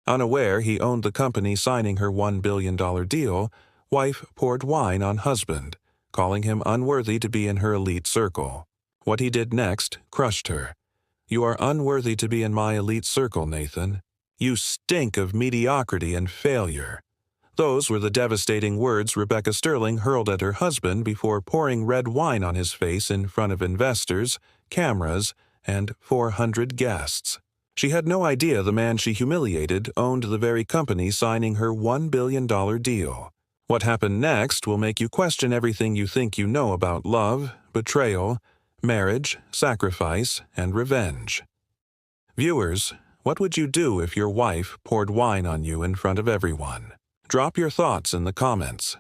Unaware he owned the company signing her $1 billion deal, wife poured wine on husband, calling him unworthy to be in her elite circle. What he did next crushed her. "You are unworthy to be in my elite circle, Nathan. You stink of mediocrity and failure." Those were the devastating words Rebecca Sterling hurled at her husband before pouring red wine on his face in front of investors, cameras, and 400 guests. She had no idea the man she humiliated owned the very company signing her $1 billion deal. What happened next will make you question everything you think you know about love, betrayal, marriage, sacrifice, and revenge. Viewers, what would you do if your wife poured wine on you in front of everyone? Drop your thoughts in the comments.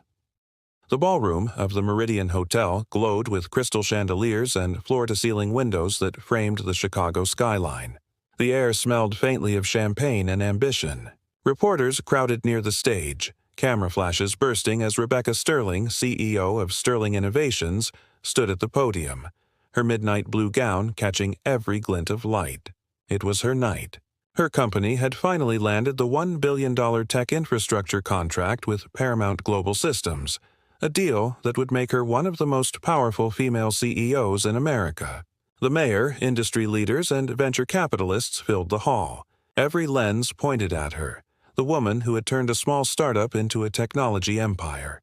The ballroom of the Meridian Hotel glowed with crystal chandeliers and floor-to-ceiling windows that framed the Chicago skyline. The air smelled faintly of champagne and ambition. Reporters crowded near the stage, camera flashes bursting as Rebecca Sterling, CEO of Sterling Innovations, stood at the podium, her midnight blue gown catching every glint of light. It was her night. Her company had finally landed the $1 billion tech infrastructure contract with Paramount Global Systems, a deal that would make her one of the most powerful female CEOs in America. The mayor, industry leaders, and venture capitalists filled the hall. Every lens pointed at her, the woman who had turned a small startup into a technology empire.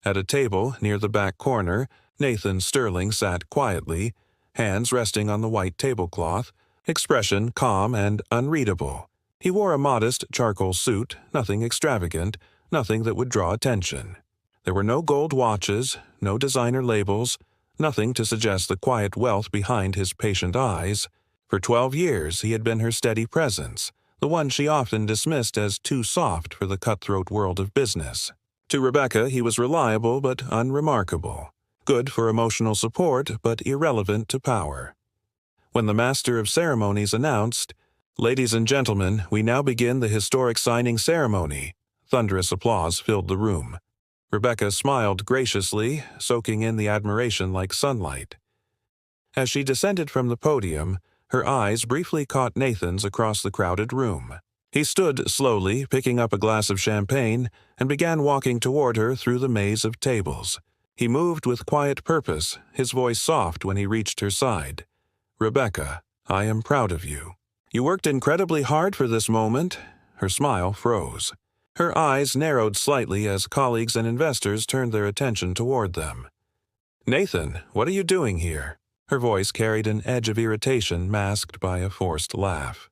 At a table near the back corner, Nathan Sterling sat quietly, hands resting on the white tablecloth, expression calm and unreadable. He wore a modest charcoal suit, nothing extravagant, nothing that would draw attention. There were no gold watches, no designer labels, nothing to suggest the quiet wealth behind his patient eyes. For 12 years he had been her steady presence, the one she often dismissed as too soft for the cutthroat world of business. To Rebecca he was reliable but unremarkable, good for emotional support but irrelevant to power. When the master of ceremonies announced, "Ladies and gentlemen, we now begin the historic signing ceremony," thunderous applause filled the room. Rebecca smiled graciously, soaking in the admiration like sunlight. As she descended from the podium, her eyes briefly caught Nathan's across the crowded room. He stood slowly, picking up a glass of champagne, and began walking toward her through the maze of tables. He moved with quiet purpose, his voice soft when he reached her side. "Rebecca, I am proud of you. You worked incredibly hard for this moment." Her smile froze. Her eyes narrowed slightly as colleagues and investors turned their attention toward them. "Nathan, what are you doing here?" Her voice carried an edge of irritation masked by a forced laugh.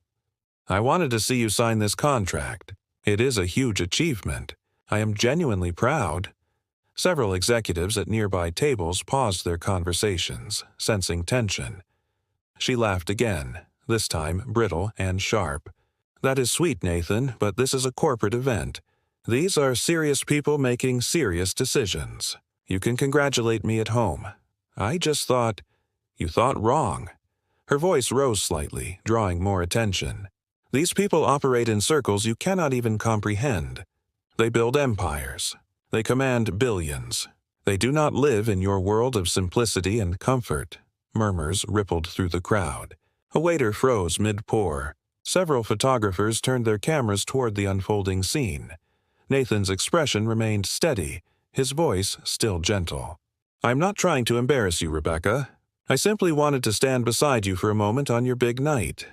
"I wanted to see you sign this contract. It is a huge achievement. I am genuinely proud." Several executives at nearby tables paused their conversations, sensing tension. She laughed again, this time brittle and sharp. "That is sweet, Nathan, but this is a corporate event. These are serious people making serious decisions. You can congratulate me at home. I just thought—" "You thought wrong." Her voice rose slightly, drawing more attention. "These people operate in circles you cannot even comprehend. They build empires. They command billions. They do not live in your world of simplicity and comfort." Murmurs rippled through the crowd. A waiter froze mid-pour. Several photographers turned their cameras toward the unfolding scene. Nathan's expression remained steady, his voice still gentle. "I'm not trying to embarrass you, Rebecca. I simply wanted to stand beside you for a moment on your big night."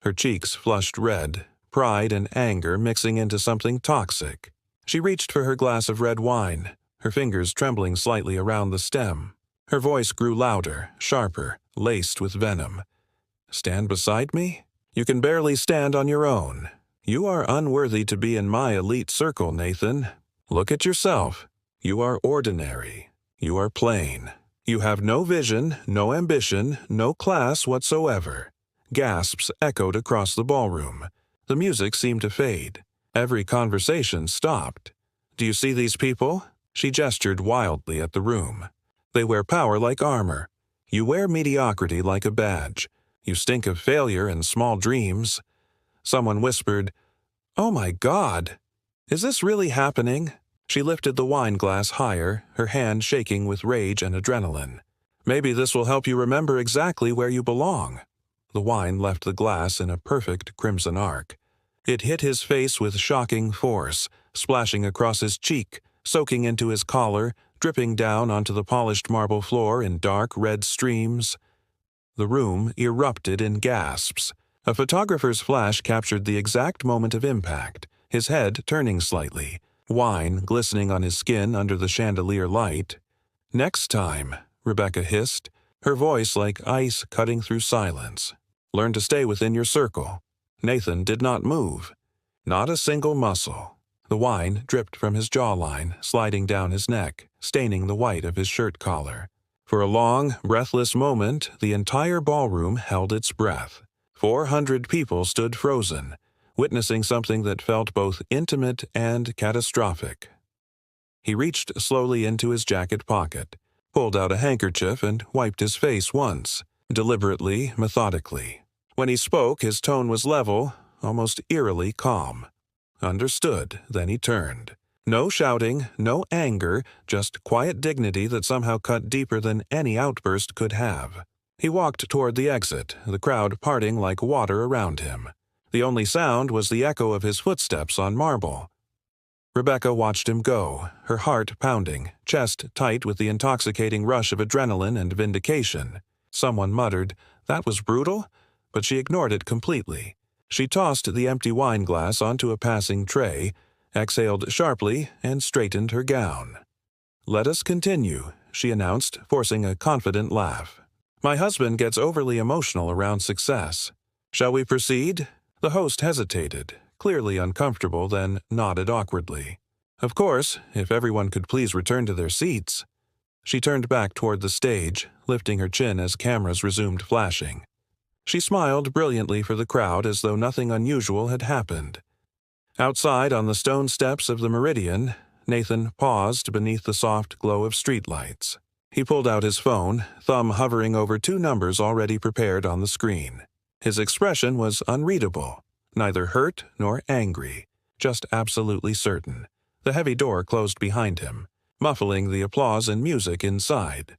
Her cheeks flushed red, pride and anger mixing into something toxic. She reached for her glass of red wine, her fingers trembling slightly around the stem. Her voice grew louder, sharper, laced with venom. "Stand beside me? You can barely stand on your own. You are unworthy to be in my elite circle, Nathan. Look at yourself. You are ordinary. You are plain. You have no vision, no ambition, no class whatsoever." Gasps echoed across the ballroom. The music seemed to fade. Every conversation stopped. "Do you see these people?" She gestured wildly at the room. "They wear power like armor. You wear mediocrity like a badge. You stink of failure and small dreams." Someone whispered, "Oh my God! Is this really happening?" She lifted the wine glass higher, her hand shaking with rage and adrenaline. "Maybe this will help you remember exactly where you belong." The wine left the glass in a perfect crimson arc. It hit his face with shocking force, splashing across his cheek, soaking into his collar, dripping down onto the polished marble floor in dark red streams. The room erupted in gasps. A photographer's flash captured the exact moment of impact, his head turning slightly, wine glistening on his skin under the chandelier light. "Next time," Rebecca hissed, her voice like ice cutting through silence. "Learn to stay within your circle." Nathan did not move. Not a single muscle. The wine dripped from his jawline, sliding down his neck, staining the white of his shirt collar. For a long, breathless moment, the entire ballroom held its breath. 400 people stood frozen, witnessing something that felt both intimate and catastrophic. He reached slowly into his jacket pocket, pulled out a handkerchief and wiped his face once, deliberately, methodically. When he spoke, his tone was level, almost eerily calm. "Understood," then he turned. No shouting, no anger, just quiet dignity that somehow cut deeper than any outburst could have. He walked toward the exit, the crowd parting like water around him. The only sound was the echo of his footsteps on marble. Rebecca watched him go, her heart pounding, chest tight with the intoxicating rush of adrenaline and vindication. Someone muttered, "That was brutal," but she ignored it completely. She tossed the empty wine glass onto a passing tray, exhaled sharply, and straightened her gown. "Let us continue," she announced, forcing a confident laugh. "My husband gets overly emotional around success. Shall we proceed?" The host hesitated, clearly uncomfortable, then nodded awkwardly. "Of course, if everyone could please return to their seats." She turned back toward the stage, lifting her chin as cameras resumed flashing. She smiled brilliantly for the crowd as though nothing unusual had happened. Outside on the stone steps of the Meridian, Nathan paused beneath the soft glow of streetlights. He pulled out his phone, thumb hovering over 2 numbers already prepared on the screen. His expression was unreadable, neither hurt nor angry, just absolutely certain. The heavy door closed behind him, muffling the applause and music inside.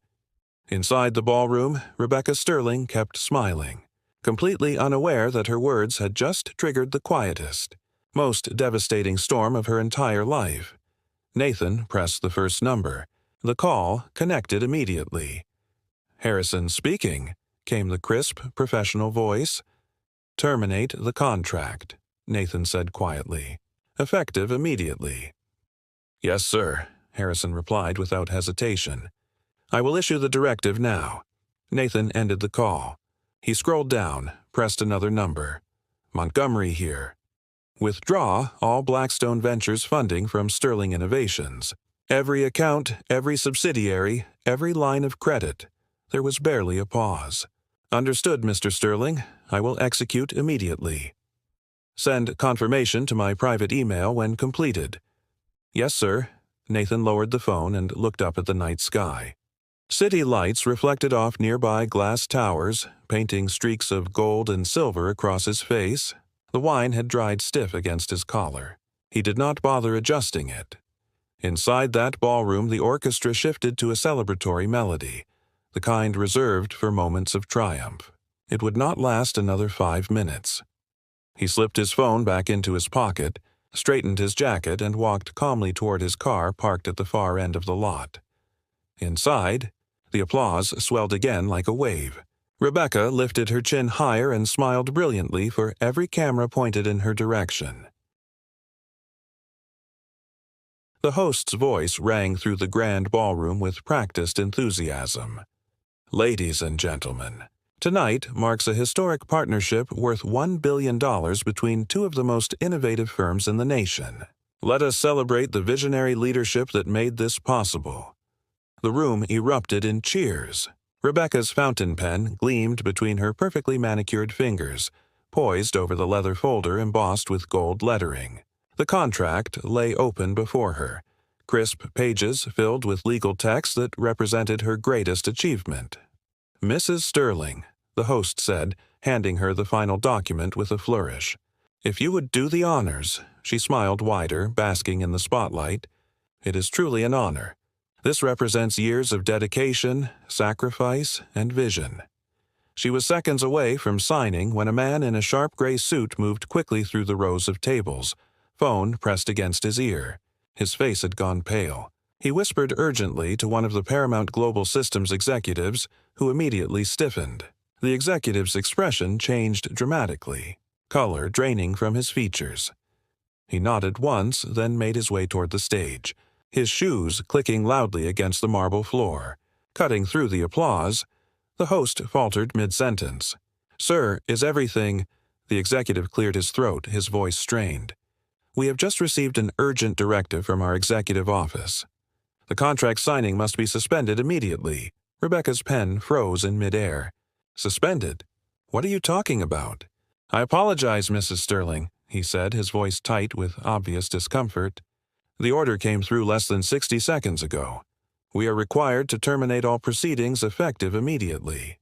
Inside the ballroom, Rebecca Sterling kept smiling, completely unaware that her words had just triggered the quietest, most devastating storm of her entire life. Nathan pressed the first number. The call connected immediately. "Harrison speaking," came the crisp, professional voice. "Terminate the contract," Nathan said quietly. "Effective immediately." "Yes, sir," Harrison replied without hesitation. "I will issue the directive now." Nathan ended the call. He scrolled down, pressed another number. "Montgomery here. Withdraw all Blackstone Ventures funding from Sterling Innovations. Every account, every subsidiary, every line of credit." There was barely a pause. "Understood, Mr. Sterling. I will execute immediately. Send confirmation to my private email when completed." "Yes, sir." Nathan lowered the phone and looked up at the night sky. City lights reflected off nearby glass towers, painting streaks of gold and silver across his face. The wine had dried stiff against his collar. He did not bother adjusting it. Inside that ballroom, the orchestra shifted to a celebratory melody, the kind reserved for moments of triumph. It would not last another 5 minutes. He slipped his phone back into his pocket, straightened his jacket, and walked calmly toward his car parked at the far end of the lot. Inside, the applause swelled again like a wave. Rebecca lifted her chin higher and smiled brilliantly for every camera pointed in her direction. The host's voice rang through the grand ballroom with practiced enthusiasm. "Ladies and gentlemen, tonight marks a historic partnership worth $1 billion between 2 of the most innovative firms in the nation. Let us celebrate the visionary leadership that made this possible." The room erupted in cheers. Rebecca's fountain pen gleamed between her perfectly manicured fingers, poised over the leather folder embossed with gold lettering. The contract lay open before her, crisp pages filled with legal text that represented her greatest achievement. "Mrs. Sterling," the host said, handing her the final document with a flourish. "If you would do the honors." She smiled wider, basking in the spotlight. "It is truly an honor. This represents years of dedication, sacrifice, and vision." She was seconds away from signing when a man in a sharp gray suit moved quickly through the rows of tables, phone pressed against his ear. His face had gone pale. He whispered urgently to one of the Paramount Global Systems executives, who immediately stiffened. The executive's expression changed dramatically, color draining from his features. He nodded once, then made his way toward the stage, his shoes clicking loudly against the marble floor. Cutting through the applause, the host faltered mid-sentence. "Sir, is everything—" The executive cleared his throat, his voice strained. "We have just received an urgent directive from our executive office. The contract signing must be suspended immediately." Rebecca's pen froze in midair. "Suspended? What are you talking about?" "I apologize, Mrs. Sterling," he said, his voice tight with obvious discomfort. "The order came through less than 60 seconds ago. We are required to terminate all proceedings effective immediately."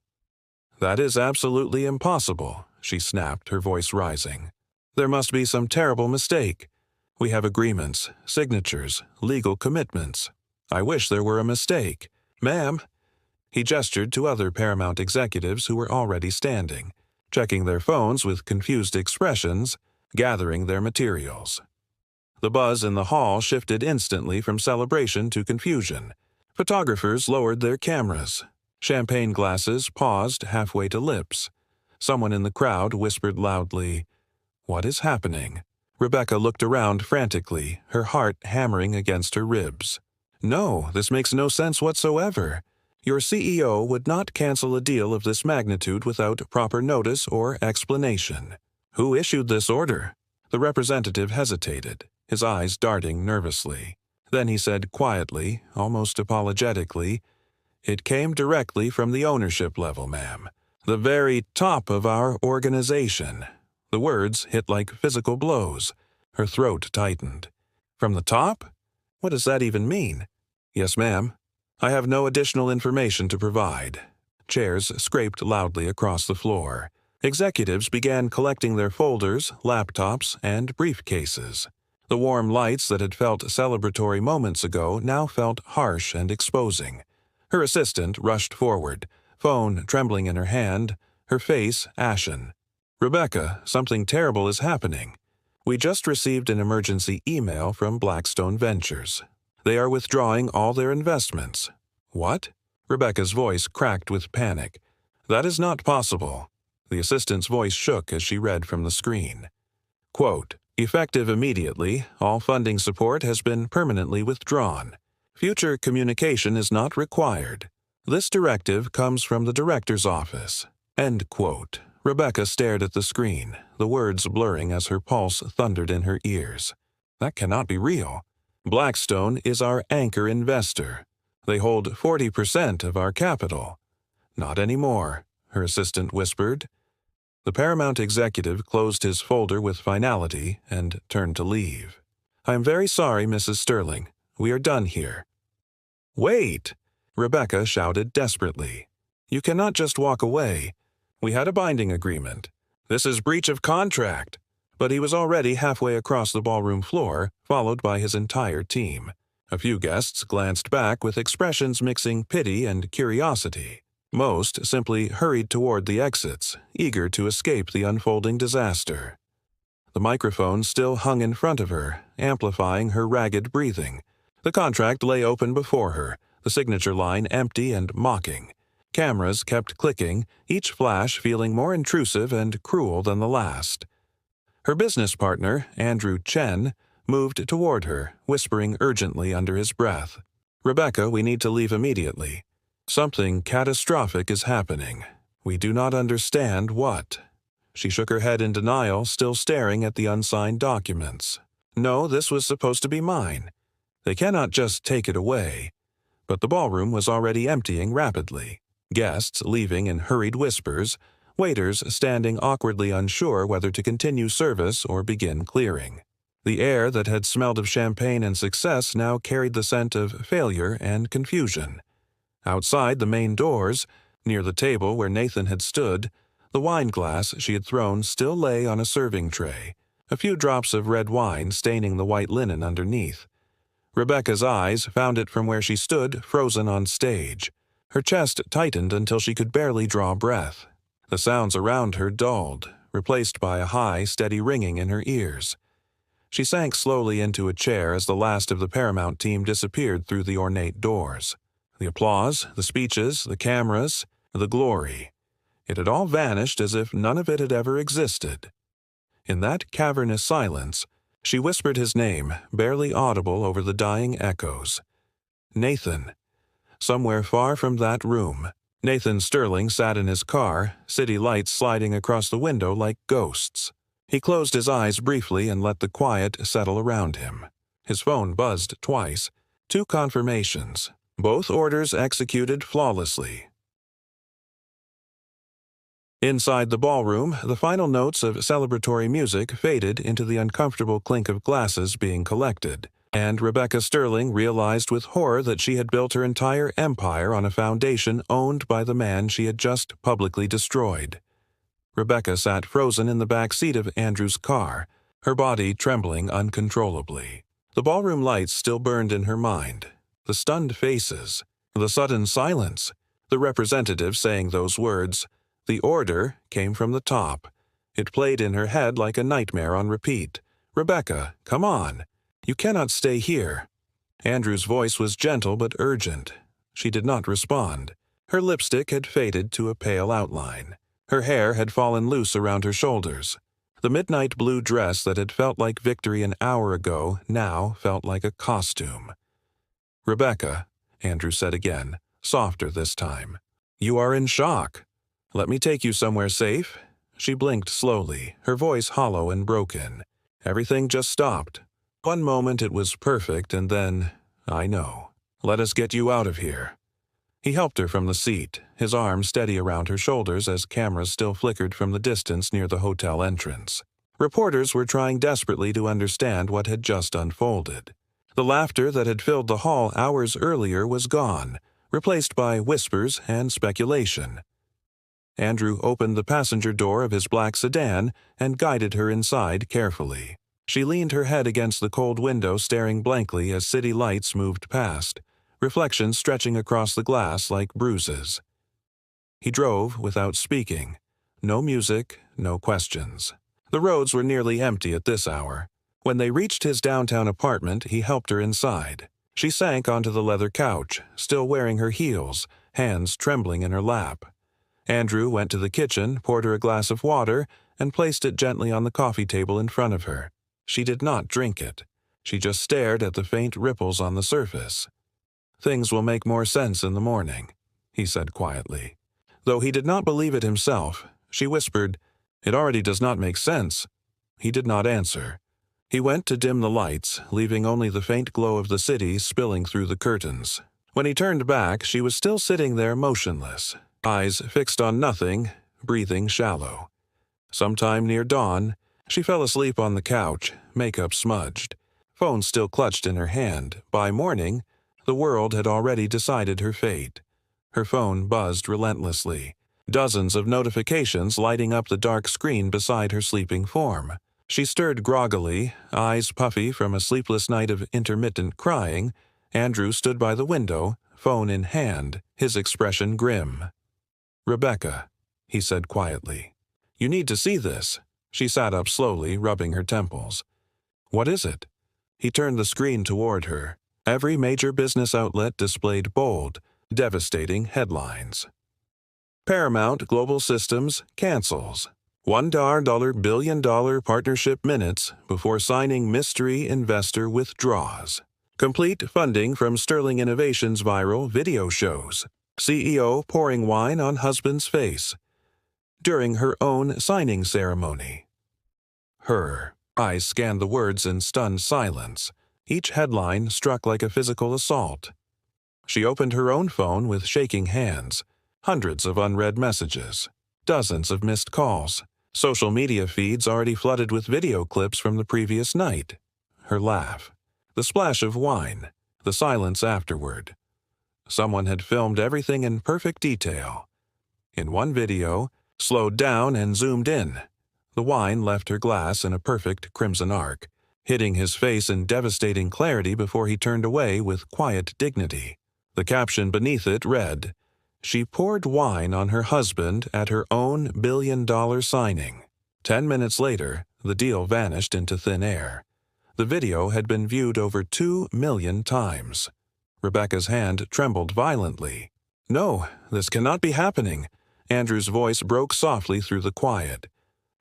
"That is absolutely impossible," she snapped, her voice rising. "There must be some terrible mistake. We have agreements, signatures, legal commitments. I wish there were a mistake. Ma'am." He gestured to other Paramount executives who were already standing, checking their phones with confused expressions, gathering their materials. The buzz in the hall shifted instantly from celebration to confusion. Photographers lowered their cameras. Champagne glasses paused halfway to lips. Someone in the crowd whispered loudly, "What is happening?" Rebecca looked around frantically, her heart hammering against her ribs. "No, this makes no sense whatsoever. Your CEO would not cancel a deal of this magnitude without proper notice or explanation." "Who issued this order?" The representative hesitated, his eyes darting nervously. Then he said quietly, almost apologetically, "It came directly from the ownership level, ma'am. The very top of our organization." The words hit like physical blows. Her throat tightened. "From the top? What does that even mean?" "Yes, ma'am. I have no additional information to provide." Chairs scraped loudly across the floor. Executives began collecting their folders, laptops, and briefcases. The warm lights that had felt celebratory moments ago now felt harsh and exposing. Her assistant rushed forward, phone trembling in her hand, her face ashen. "Rebecca, something terrible is happening. We just received an emergency email from Blackstone Ventures. They are withdrawing all their investments." "What?" Rebecca's voice cracked with panic. "That is not possible." The assistant's voice shook as she read from the screen. Quote, "Effective immediately, all funding support has been permanently withdrawn. Future communication is not required. This directive comes from the director's office." End quote. Rebecca stared at the screen, the words blurring as her pulse thundered in her ears. That cannot be real. Blackstone is our anchor investor. They hold 40% of our capital. "Not anymore," her assistant whispered. The Paramount executive closed his folder with finality and turned to leave. "I am very sorry, Mrs. Sterling. We are done here." "Wait!" Rebecca shouted desperately. "You cannot just walk away. We had a binding agreement. This is breach of contract." But he was already halfway across the ballroom floor, followed by his entire team. A few guests glanced back with expressions mixing pity and curiosity. Most simply hurried toward the exits, eager to escape the unfolding disaster. The microphone still hung in front of her, amplifying her ragged breathing. The contract lay open before her, the signature line empty and mocking. Cameras kept clicking, each flash feeling more intrusive and cruel than the last. Her business partner, Andrew Chen, moved toward her, whispering urgently under his breath, "Rebecca, we need to leave immediately. Something catastrophic is happening. We do not understand what." She shook her head in denial, still staring at the unsigned documents. "No, this was supposed to be mine. They cannot just take it away." But the ballroom was already emptying rapidly. Guests leaving in hurried whispers, waiters standing awkwardly unsure whether to continue service or begin clearing. The air that had smelled of champagne and success now carried the scent of failure and confusion. Outside the main doors, near the table where Nathan had stood, the wine glass she had thrown still lay on a serving tray, a few drops of red wine staining the white linen underneath. Rebecca's eyes found it from where she stood, frozen on stage. Her chest tightened until she could barely draw breath. The sounds around her dulled, replaced by a high, steady ringing in her ears. She sank slowly into a chair as the last of the Paramount team disappeared through the ornate doors. The applause, the speeches, the cameras, the glory. It had all vanished as if none of it had ever existed. In that cavernous silence, she whispered his name, barely audible over the dying echoes. Nathan. Somewhere far from that room, Nathan Sterling sat in his car, city lights sliding across the window like ghosts. He closed his eyes briefly and let the quiet settle around him. His phone buzzed twice. 2 confirmations. Both orders executed flawlessly. Inside the ballroom, the final notes of celebratory music faded into the uncomfortable clink of glasses being collected, and Rebecca Sterling realized with horror that she had built her entire empire on a foundation owned by the man she had just publicly destroyed. Rebecca sat frozen in the back seat of Andrew's car, her body trembling uncontrollably. The ballroom lights still burned in her mind. The stunned faces, the sudden silence, the representative saying those words. The order came from the top. It played in her head like a nightmare on repeat. "Rebecca, come on. You cannot stay here." Andrew's voice was gentle but urgent. She did not respond. Her lipstick had faded to a pale outline. Her hair had fallen loose around her shoulders. The midnight blue dress that had felt like victory an hour ago now felt like a costume. "Rebecca," Andrew said again, softer this time. "You are in shock. Let me take you somewhere safe." She blinked slowly, her voice hollow and broken. "Everything just stopped. One moment it was perfect, and then, I know. Let us get you out of here." He helped her from the seat, his arm steady around her shoulders as cameras still flickered from the distance near the hotel entrance. Reporters were trying desperately to understand what had just unfolded. The laughter that had filled the hall hours earlier was gone, replaced by whispers and speculation. Andrew opened the passenger door of his black sedan and guided her inside carefully. She leaned her head against the cold window, staring blankly as city lights moved past, reflections stretching across the glass like bruises. He drove without speaking. No music, no questions. The roads were nearly empty at this hour. When they reached his downtown apartment, he helped her inside. She sank onto the leather couch, still wearing her heels, hands trembling in her lap. Andrew went to the kitchen, poured her a glass of water, and placed it gently on the coffee table in front of her. She did not drink it. She just stared at the faint ripples on the surface. "Things will make more sense in the morning," he said quietly. Though he did not believe it himself, she whispered, "It already does not make sense." He did not answer. He went to dim the lights, leaving only the faint glow of the city spilling through the curtains. When he turned back, she was still sitting there motionless, eyes fixed on nothing, breathing shallow. Sometime near dawn, she fell asleep on the couch, makeup smudged, phone still clutched in her hand. By morning, the world had already decided her fate. Her phone buzzed relentlessly, dozens of notifications lighting up the dark screen beside her sleeping form. She stirred groggily, eyes puffy from a sleepless night of intermittent crying. Andrew stood by the window, phone in hand, his expression grim. "Rebecca," he said quietly. "You need to see this." She sat up slowly, rubbing her temples. "What is it?" He turned the screen toward her. Every major business outlet displayed bold, devastating headlines. Paramount Global Systems cancels. $1 billion partnership minutes before signing mystery investor withdraws. Complete funding from Sterling Innovations viral video shows. CEO pouring wine on husband's face. During her own signing ceremony. Her eyes scanned the words in stunned silence. Each headline struck like a physical assault. She opened her own phone with shaking hands. Hundreds of unread messages. Dozens of missed calls. Social media feeds already flooded with video clips from the previous night. Her laugh. The splash of wine. The silence afterward. Someone had filmed everything in perfect detail. In one video, slowed down and zoomed in. The wine left her glass in a perfect crimson arc, hitting his face in devastating clarity before he turned away with quiet dignity. The caption beneath it read, She poured wine on her husband at her own billion-dollar signing. 10 minutes later, the deal vanished into thin air. The video had been viewed over 2 million times. Rebecca's hand trembled violently. "No, this cannot be happening." Andrew's voice broke softly through the quiet.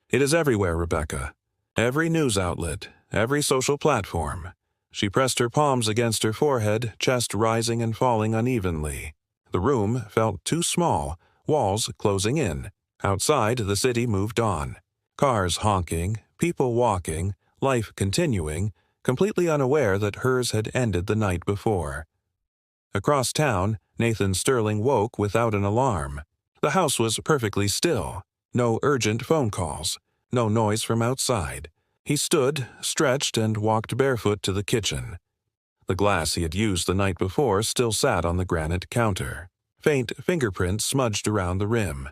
"It is everywhere, Rebecca. Every news outlet, every social platform." She pressed her palms against her forehead, chest rising and falling unevenly. The room felt too small, walls closing in. Outside, the city moved on. Cars honking, people walking, life continuing, completely unaware that hers had ended the night before. Across town, Nathan Sterling woke without an alarm. The house was perfectly still. No urgent phone calls. No noise from outside. He stood, stretched, and walked barefoot to the kitchen. The glass he had used the night before still sat on the granite counter. Faint fingerprints smudged around the rim.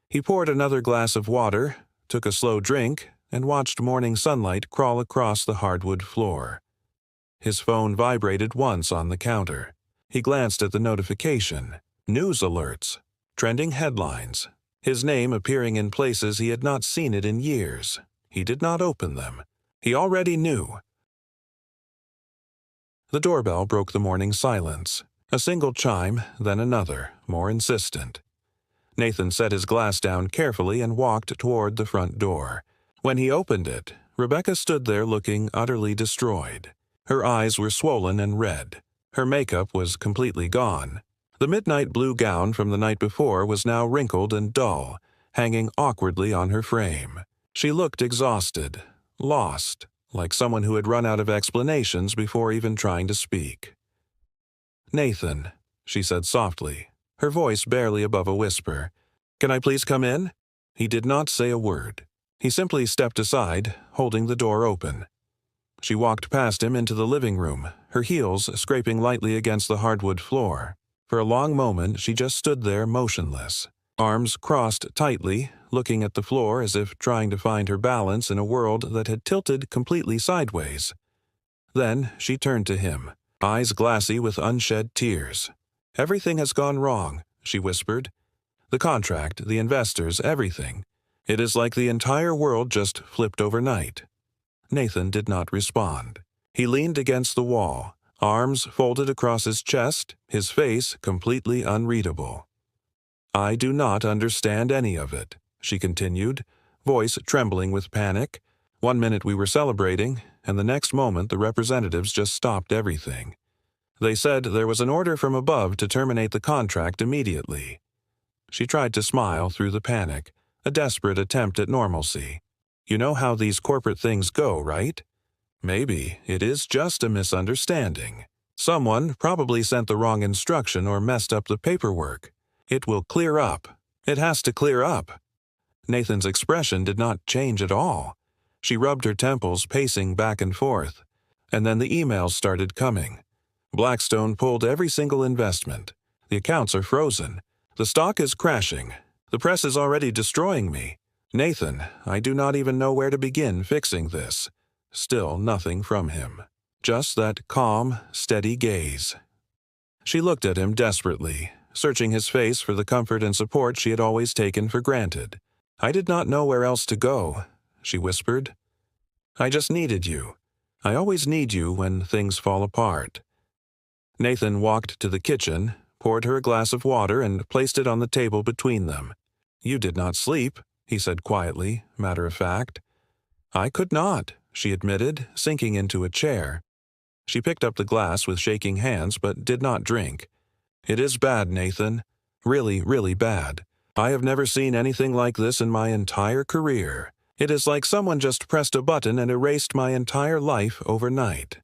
He poured another glass of water, took a slow drink, and watched morning sunlight crawl across the hardwood floor. His phone vibrated once on the counter. He glanced at the notification. News alerts. Trending headlines. His name appearing in places he had not seen it in years. He did not open them. He already knew. The doorbell broke the morning silence. A single chime, then another, more insistent. Nathan set his glass down carefully and walked toward the front door. When he opened it, Rebecca stood there looking utterly destroyed. Her eyes were swollen and red. Her makeup was completely gone. The midnight blue gown from the night before was now wrinkled and dull, hanging awkwardly on her frame. She looked exhausted, lost, like someone who had run out of explanations before even trying to speak. "Nathan," she said softly, her voice barely above a whisper. "Can I please come in?" He did not say a word. He simply stepped aside, holding the door open. She walked past him into the living room, her heels scraping lightly against the hardwood floor. For a long moment she just stood there motionless, arms crossed tightly, looking at the floor as if trying to find her balance in a world that had tilted completely sideways. Then she turned to him, eyes glassy with unshed tears. "Everything has gone wrong," she whispered. "The contract, the investors, everything. It is like the entire world just flipped overnight." Nathan did not respond. He leaned against the wall, arms folded across his chest, his face completely unreadable. "I do not understand any of it," she continued, voice trembling with panic. "One minute we were celebrating, and the next moment the representatives just stopped everything. They said there was an order from above to terminate the contract immediately." She tried to smile through the panic, a desperate attempt at normalcy. "You know how these corporate things go, right? Maybe it is just a misunderstanding. Someone probably sent the wrong instruction or messed up the paperwork. It will clear up. It has to clear up." Nathan's expression did not change at all. She rubbed her temples, pacing back and forth. And then the emails started coming. "Blackstone pulled every single investment. The accounts are frozen. The stock is crashing. The press is already destroying me. Nathan, I do not even know where to begin fixing this." Still nothing from him. Just that calm, steady gaze. She looked at him desperately, searching his face for the comfort and support she had always taken for granted. "I did not know where else to go," she whispered. "I just needed you. I always need you when things fall apart." Nathan walked to the kitchen, poured her a glass of water, and placed it on the table between them. "You did not sleep," he said quietly, matter of fact. "I could not," she admitted, sinking into a chair. She picked up the glass with shaking hands but did not drink. "It is bad, Nathan. Really, really bad. I have never seen anything like this in my entire career. It is like someone just pressed a button and erased my entire life overnight."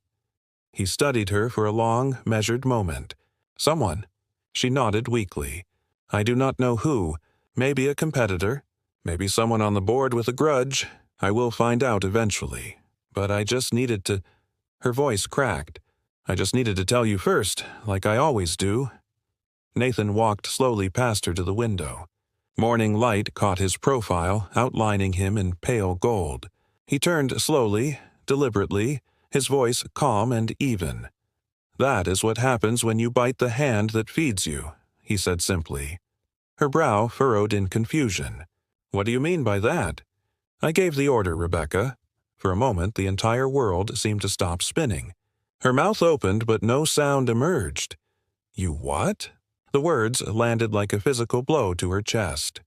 He studied her for a long, measured moment. "Someone?" She nodded weakly. "I do not know who. Maybe a competitor. Maybe someone on the board with a grudge. I will find out eventually. But I just needed to—" Her voice cracked. "I just needed to tell you first, like I always do." Nathan walked slowly past her to the window. Morning light caught his profile, outlining him in pale gold. He turned slowly, deliberately, his voice calm and even. "That is what happens when you bite the hand that feeds you," he said simply. Her brow furrowed in confusion. What do you mean by that? I gave the order, Rebecca. For a moment, the entire world seemed to stop spinning. Her mouth opened, but no sound emerged. You what? The words landed like a physical blow to her chest.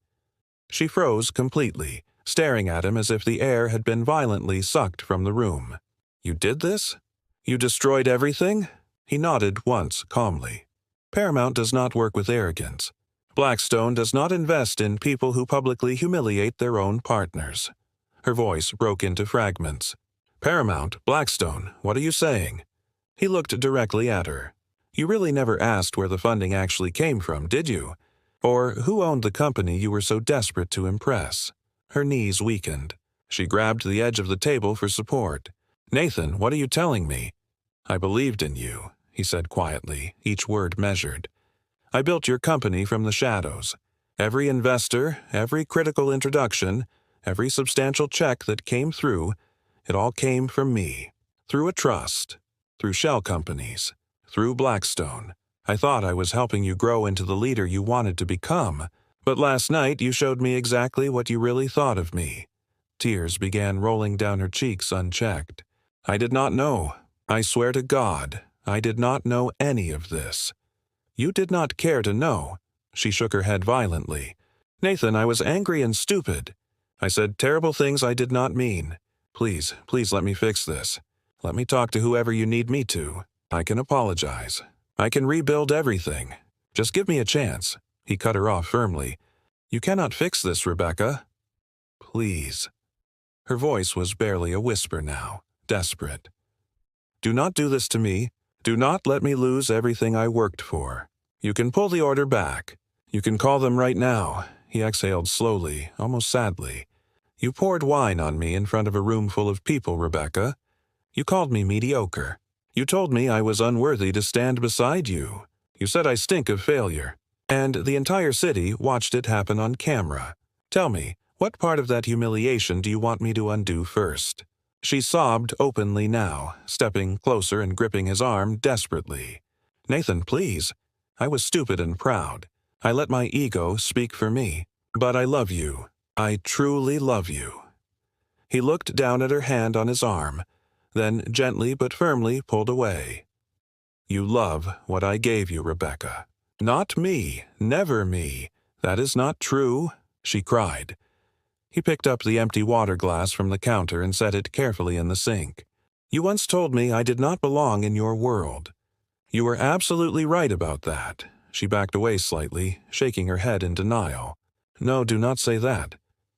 She froze completely, staring at him as if the air had been violently sucked from the room. You did this? You destroyed everything? He nodded once calmly. Paramount does not work with arrogance. Blackstone does not invest in people who publicly humiliate their own partners. Her voice broke into fragments. Paramount, Blackstone, what are you saying? He looked directly at her. You really never asked where the funding actually came from, did you? Or who owned the company you were so desperate to impress? Her knees weakened. She grabbed the edge of the table for support. Nathan, what are you telling me? I believed in you, he said quietly, each word measured. I built your company from the shadows. Every investor, every critical introduction, every substantial check that came through, it all came from me. Through a trust. Through shell companies. Through Blackstone. I thought I was helping you grow into the leader you wanted to become. But last night you showed me exactly what you really thought of me. Tears began rolling down her cheeks unchecked. I did not know. I swear to God, I did not know any of this. You did not care to know. She shook her head violently. Nathan, I was angry and stupid. I said terrible things I did not mean. Please, please let me fix this. Let me talk to whoever you need me to. I can apologize. I can rebuild everything. Just give me a chance. He cut her off firmly. You cannot fix this, Rebecca. Please. Her voice was barely a whisper now, desperate. Do not do this to me. Do not let me lose everything I worked for. You can pull the order back. You can call them right now. He exhaled slowly, almost sadly. You poured wine on me in front of a room full of people, Rebecca. You called me mediocre. You told me I was unworthy to stand beside you. You said I stink of failure. And the entire city watched it happen on camera. Tell me, what part of that humiliation do you want me to undo first? She sobbed openly now, stepping closer and gripping his arm desperately. Nathan, please. I was stupid and proud. I let my ego speak for me. But I love you. I truly love you. He looked down at her hand on his arm, then gently but firmly pulled away. You love what I gave you, Rebecca. Not me, never me. That is not true, she cried. He picked up the empty water glass from the counter and set it carefully in the sink. You once told me I did not belong in your world. You were absolutely right about that. She backed away slightly, shaking her head in denial. No, do not say that.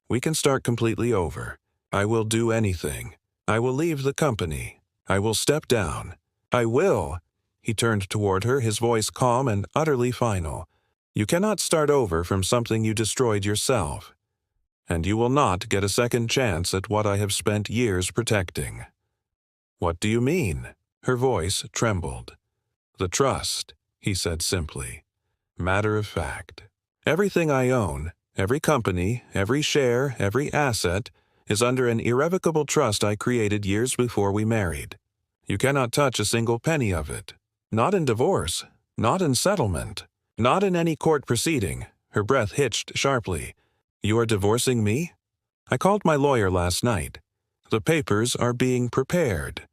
We can start completely over. I will do anything. I will leave the company. I will step down. I will. He turned toward her, his voice calm and utterly final. You cannot start over from something you destroyed yourself. And you will not get a second chance at what I have spent years protecting. What do you mean? Her voice trembled. The trust, he said simply. Matter of fact. Everything I own, every company, every share, every asset, is under an irrevocable trust I created years before we married. You cannot touch a single penny of it. Not in divorce, not in settlement, not in any court proceeding. Her breath hitched sharply. You are divorcing me? I called my lawyer last night. The papers are being prepared.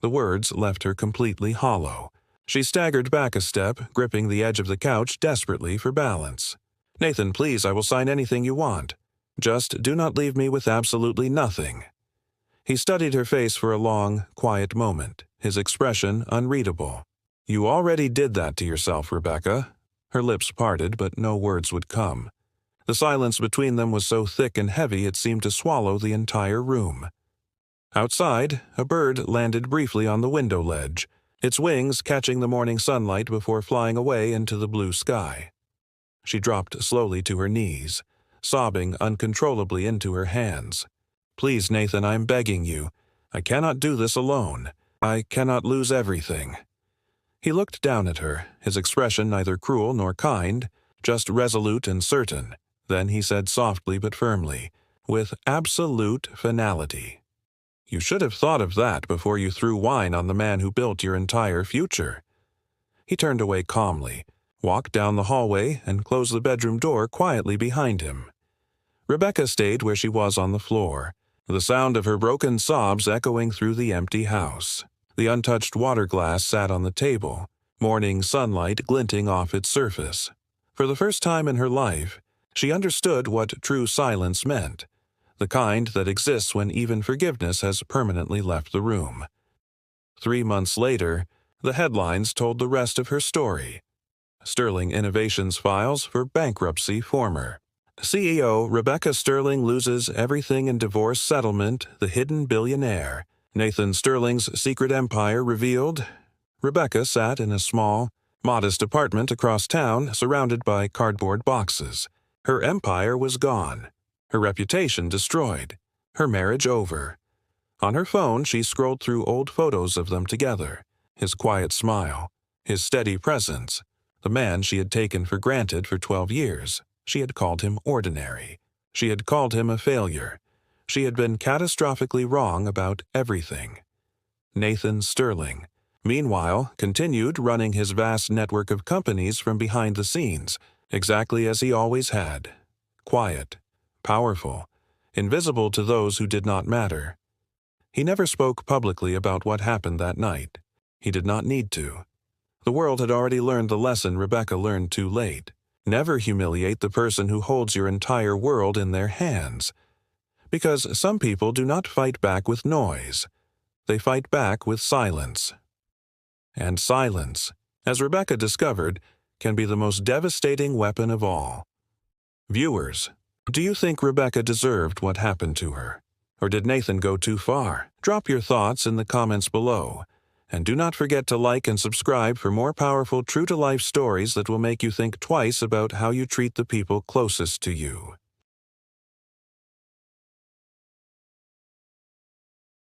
The words left her completely hollow. She staggered back a step, gripping the edge of the couch desperately for balance. Nathan, please, I will sign anything you want. Just do not leave me with absolutely nothing. He studied her face for a long, quiet moment, his expression unreadable. You already did that to yourself, Rebecca. Her lips parted, but no words would come. The silence between them was so thick and heavy it seemed to swallow the entire room. Outside, a bird landed briefly on the window ledge, its wings catching the morning sunlight before flying away into the blue sky. She dropped slowly to her knees, sobbing uncontrollably into her hands. Please, Nathan, I am begging you. I cannot do this alone. I cannot lose everything. He looked down at her, his expression neither cruel nor kind, just resolute and certain. Then he said softly but firmly, with absolute finality, You should have thought of that before you threw wine on the man who built your entire future. He turned away calmly, walked down the hallway, and closed the bedroom door quietly behind him. Rebecca stayed where she was on the floor, the sound of her broken sobs echoing through the empty house. The untouched water glass sat on the table, morning sunlight glinting off its surface. For the first time in her life, she understood what true silence meant, the kind that exists when even forgiveness has permanently left the room. 3 months later, the headlines told the rest of her story. Sterling Innovations files for bankruptcy former. CEO Rebecca Sterling loses everything in divorce settlement, the hidden billionaire. Nathan Sterling's secret empire revealed. Rebecca sat in a small, modest apartment across town, surrounded by cardboard boxes. Her empire was gone, her reputation destroyed, her marriage over. On her phone, she scrolled through old photos of them together, his quiet smile, his steady presence, the man she had taken for granted for 12 years. She had called him ordinary. She had called him a failure. She had been catastrophically wrong about everything. Nathan Sterling, meanwhile, continued running his vast network of companies from behind the scenes, exactly as he always had. Quiet, powerful, invisible to those who did not matter. He never spoke publicly about what happened that night. He did not need to. The world had already learned the lesson Rebecca learned too late. Never humiliate the person who holds your entire world in their hands. Because some people do not fight back with noise. They fight back with silence. And silence, as Rebecca discovered, can be the most devastating weapon of all. Viewers, do you think Rebecca deserved what happened to her? Or did Nathan go too far? Drop your thoughts in the comments below. And do not forget to like and subscribe for more powerful true-to-life stories that will make you think twice about how you treat the people closest to you.